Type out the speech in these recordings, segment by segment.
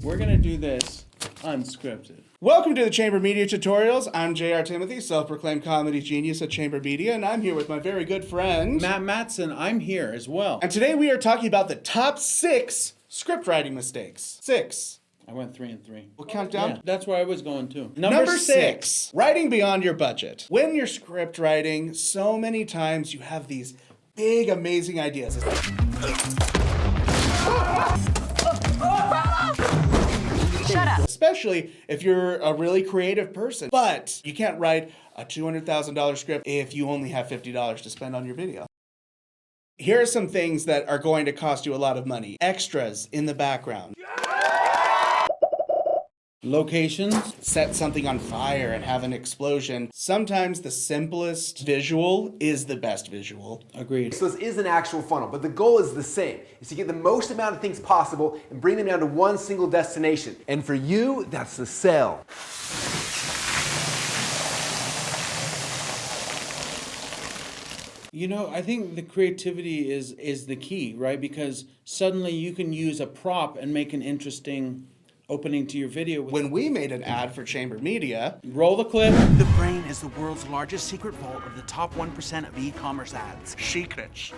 We're gonna do this unscripted. Welcome to the Chamber.Media tutorials. I'm J.R. Timothy, self-proclaimed comedy genius at Chamber.Media, and I'm here with my very good friend... Matt Matson, I'm here as well. And today we are talking about the top 6 scriptwriting mistakes. 6. I went 3 and 3. We'll count down. Yeah, that's where I was going too. Number 6. Writing beyond your budget. When you're script writing, so many times you have these big, amazing ideas. Shut up. Especially if you're a really creative person. But you can't write a $200,000 script if you only have $50 to spend on your video. Here are some things that are going to cost you a lot of money. Extras in the background. Locations. Set something on fire and have an explosion. Sometimes the simplest visual is the best visual. Agreed. So this is an actual funnel, but the goal is the same. Is to get the most amount of things possible and bring them down to one single destination. And for you, that's the sale. You know, I think the creativity is the key, right? Because suddenly you can use a prop and make an interesting opening to your video. When we made an ad for Chamber.Media, roll the clip. The Brain is the world's largest secret vault of the top 1% of e-commerce ads. Secrets.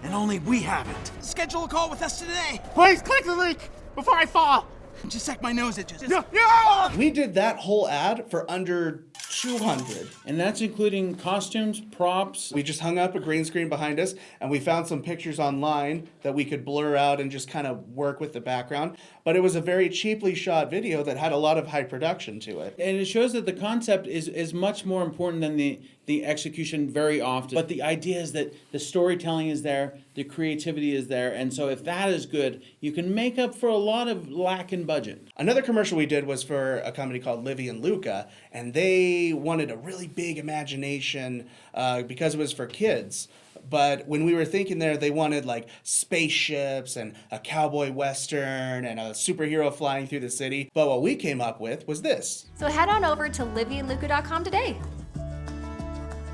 And only we have it. Schedule a call with us today. Please click the link before I fall. Just suck my nose itches. Yeah. we did that whole ad for under $200. And that's including costumes, props. We just hung up a green screen behind us and we found some pictures online that we could blur out and just kind of work with the background. But it was a very cheaply shot video that had a lot of high production to it. And it shows that the concept is much more important than the execution very often. But the idea is that the storytelling is there, the creativity is there, and so if that is good, you can make up for a lot of lack in budget. Another commercial we did was for a company called Livy and Luca, and they wanted a really big imagination because it was for kids. But when we were thinking there, they wanted like spaceships and a cowboy western and a superhero flying through the city. But what we came up with was this. So head on over to livyandluca.com today.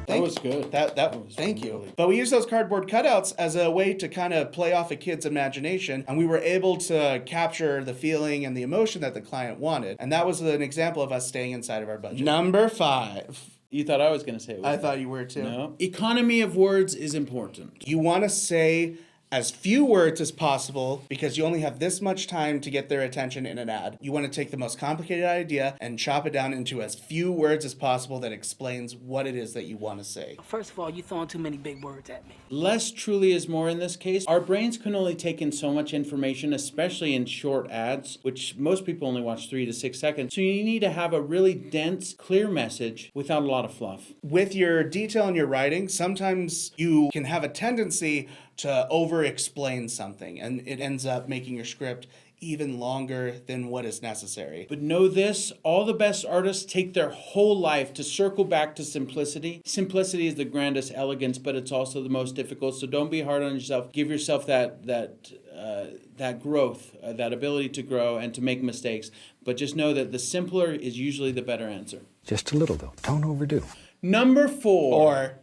That was good. Thank you. But we used those cardboard cutouts as a way to kind of play off a kid's imagination, and we were able to capture the feeling and the emotion that the client wanted. And that was an example of us staying inside of our budget. Number 5. You thought I was going to say it was I thought you were too. No. Economy of words is important. You want to say as few words as possible because you only have this much time to get their attention in an ad. You want to take the most complicated idea and chop it down into as few words as possible that explains what it is that you want to say. First of all, you're throwing too many big words at me. Less truly is more in this case. Our brains can only take in so much information, especially in short ads, which most people only watch 3 to 6 seconds. So you need to have a really dense, clear message without a lot of fluff. With your detail in your writing, sometimes you can have a tendency to over-explain something, and it ends up making your script even longer than what is necessary. But know this, all the best artists take their whole life to circle back to simplicity. Simplicity is the grandest elegance, but it's also the most difficult, so don't be hard on yourself. Give yourself that growth, that ability to grow and to make mistakes. But just know that the simpler is usually the better answer. Just a little though, don't overdo. Number 4. Or,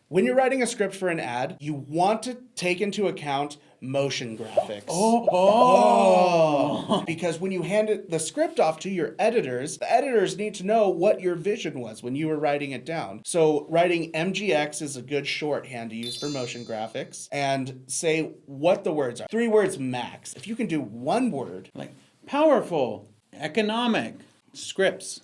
when you're writing a script for an ad, you want to take into account motion graphics. Because when you hand the script off to your editors, the editors need to know what your vision was when you were writing it down. So writing MGX is a good shorthand to use for motion graphics, and say what the words are. 3 words max. If you can do 1 word. Like powerful, economic, scripts.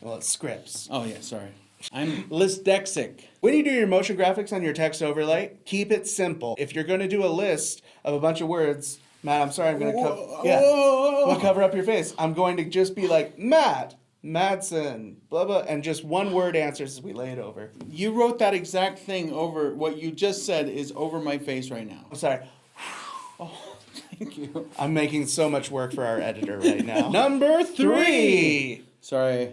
Well, it's scripts. Oh yeah, sorry. I'm dyslexic. When you do your motion graphics on your text overlay, keep it simple. If you're going to do a list of a bunch of words, Matt, I'm sorry, I'm going to cover up your face. I'm going to just be like, Matt, Madsen, blah, blah, and just 1 word answers as we lay it over. You wrote that exact thing over, what you just said is over my face right now. I'm sorry. Oh, thank you. I'm making so much work for our editor right now. Number 3. Sorry.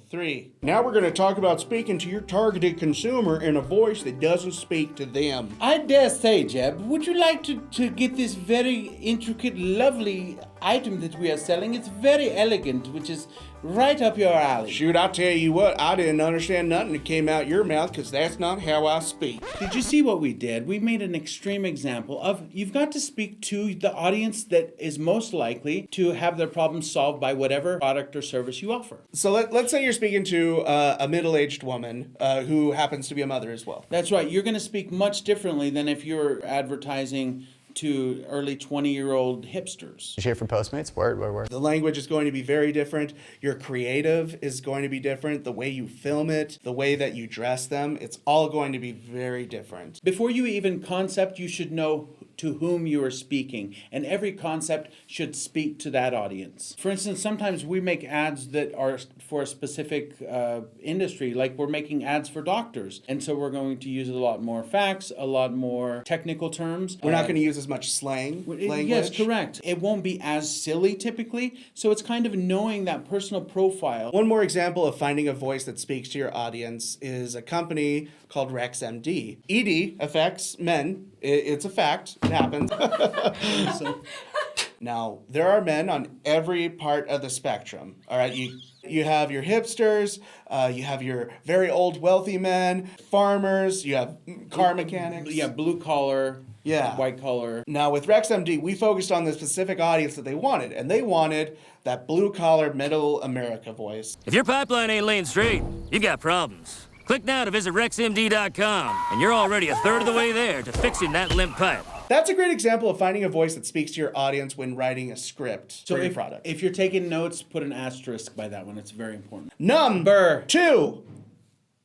3. Now we're going to talk about speaking to your targeted consumer in a voice that doesn't speak to them. I dare say, Jeb, would you like to get this very intricate, lovely item that we are selling is very elegant, which is right up your alley. Shoot, I tell you what, I didn't understand nothing that came out your mouth because that's not how I speak. Did you see what we did? We made an extreme example of you've got to speak to the audience that is most likely to have their problems solved by whatever product or service you offer. So let's say you're speaking to a middle-aged woman who happens to be a mother as well. That's right. You're going to speak much differently than if you're advertising to early 20-year-old hipsters. You hear from Postmates? Word. The language is going to be very different. Your creative is going to be different. The way you film it, the way that you dress them, it's all going to be very different. Before you even concept, you should know to whom you are speaking, and every concept should speak to that audience. For instance, sometimes we make ads that are for a specific industry, like we're making ads for doctors, and so we're going to use a lot more facts, a lot more technical terms. We're not going to use as much slang language. Yes, correct. It won't be as silly typically, so it's kind of knowing that personal profile. One more example of finding a voice that speaks to your audience is a company called RexMD. ED affects men. It's a fact. It happens. Now, there are men on every part of the spectrum. All right, you have your hipsters, you have your very old wealthy men, farmers, you have car mechanics. Yeah, blue collar, Yeah. white collar. Now, with RexMD, we focused on the specific audience that they wanted, and they wanted that blue-collar, middle America voice. If your pipeline ain't laying straight, you got problems. Click now to visit RexMD.com, and you're already a third of the way there to fixing that limp pipe. That's a great example of finding a voice that speaks to your audience when writing a script for your product. If you're taking notes, put an asterisk by that one. It's very important. Number 2.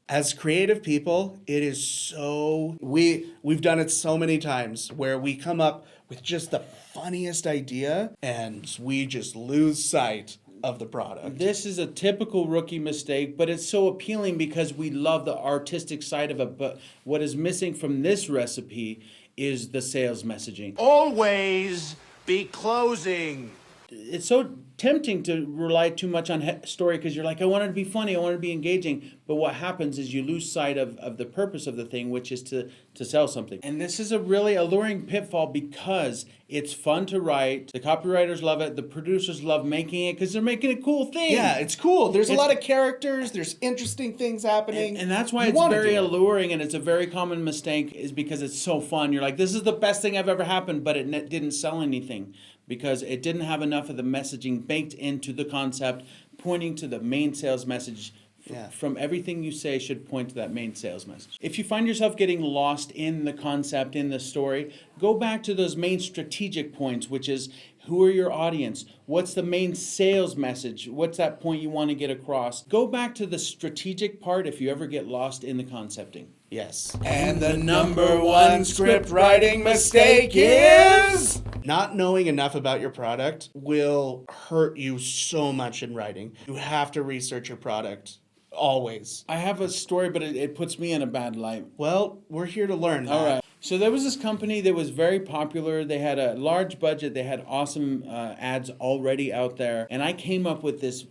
As creative people, it is so... We've done it so many times where we come up with just the funniest idea and we just lose sight of the product. This is a typical rookie mistake, but it's so appealing because we love the artistic side of it. But what is missing from this recipe is the sales messaging. Always be closing. It's so tempting to rely too much on story because you're like, I want it to be funny, I want it to be engaging. But what happens is you lose sight of the purpose of the thing, which is to sell something. And this is a really alluring pitfall because it's fun to write. The copywriters love it. The producers love making it because they're making a cool thing. Yeah, it's cool. There's a lot of characters. There's interesting things happening. And that's why it's very alluring, and it's a very common mistake is because it's so fun. You're like, this is the best thing I've ever happened, but it didn't sell anything because it didn't have enough of the messaging baked into the concept, pointing to the main sales message. From everything you say should point to that main sales message. If you find yourself getting lost in the concept, in the story, go back to those main strategic points, which is who are your audience? What's the main sales message? What's that point you want to get across? Go back to the strategic part if you ever get lost in the concepting. Yes. And the number 1 script writing mistake is... Not knowing enough about your product will hurt you so much in writing. You have to research your product. Always. I have a story, but it puts me in a bad light. Well, we're here to learn that. All right. So there was this company that was very popular. They had a large budget. They had awesome ads already out there. And I came up with this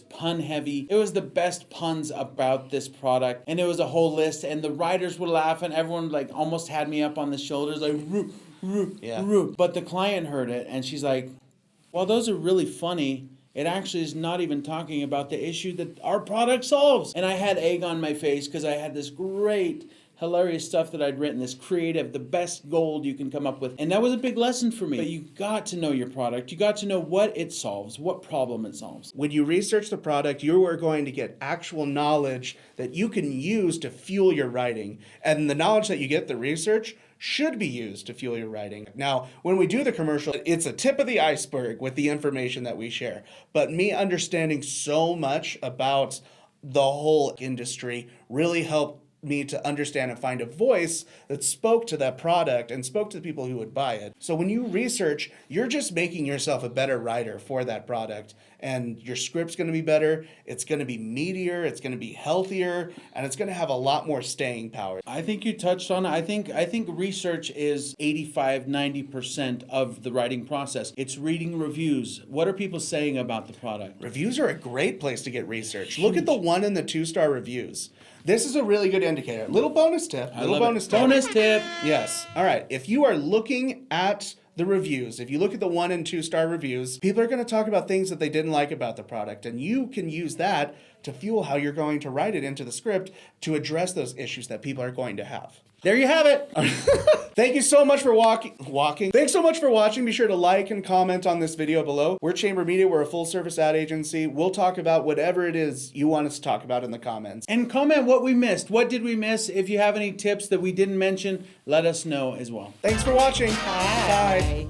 pun heavy. It was the best puns about this product. And it was a whole list. And the writers would laugh and everyone like almost had me up on the shoulders like, roo, roo, roo. But the client heard it and she's like, well, those are really funny. It actually is not even talking about the issue that our product solves. And I had egg on my face because I had this great, hilarious stuff that I'd written, this creative, the best gold you can come up with. And that was a big lesson for me. But you got to know your product. You got to know what it solves, what problem it solves. When you research the product, you are going to get actual knowledge that you can use to fuel your writing. And the knowledge that you get, the research, should be used to fuel your writing. Now, when we do the commercial, it's a tip of the iceberg with the information that we share. But me understanding so much about the whole industry really helped me to understand and find a voice that spoke to that product and spoke to the people who would buy it. So when you research, you're just making yourself a better writer for that product. And your script's going to be better, it's going to be meatier, it's going to be healthier, and it's going to have a lot more staying power. I think you touched on it. I think research is 85-90% of the writing process. It's reading reviews. What are people saying about the product? Reviews are a great place to get research. Look at the 1 and the 2-star reviews. This is a really good indicator. Little bonus tip. Bonus tip. Yes. All right. If you are looking at the reviews, if you look at the 1 and 2 star reviews, people are going to talk about things that they didn't like about the product, and you can use that to fuel how you're going to write it into the script to address those issues that people are going to have. There you have it. Thank you so much for walking. Thanks so much for watching. Be sure to like and comment on this video below. We're Chamber.Media. We're a full service ad agency. We'll talk about whatever it is you want us to talk about in the comments. And comment what we missed. What did we miss? If you have any tips that we didn't mention, let us know as well. Thanks for watching. Bye.